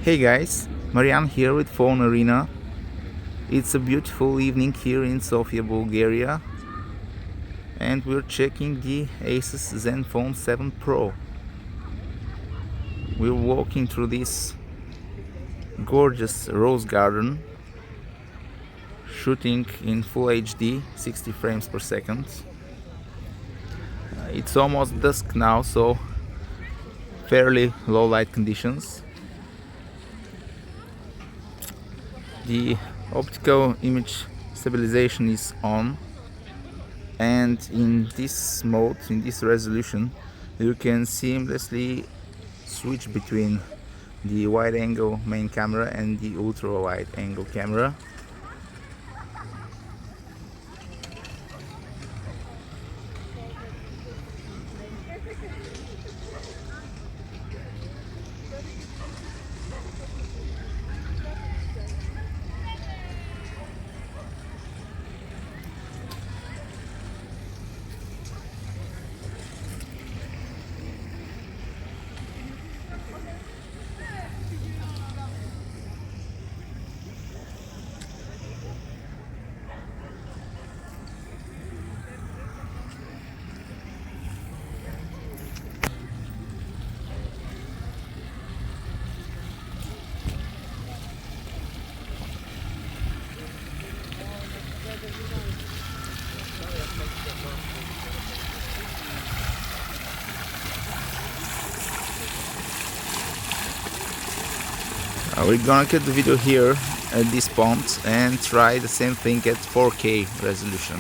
Hey guys, Marian here with PhoneArena. It's a beautiful evening here in Sofia, Bulgaria, and we're checking the Asus ZenFone 7 Pro. We're walking through this gorgeous rose garden, shooting in full HD, 60 frames per second. It's almost dusk now, so fairly low light conditions. The optical image stabilization is on, and in this mode, in this resolution, you can seamlessly switch between the wide angle main camera and the ultra wide angle camera. We're gonna cut the video here at this point and try the same thing at 4K resolution.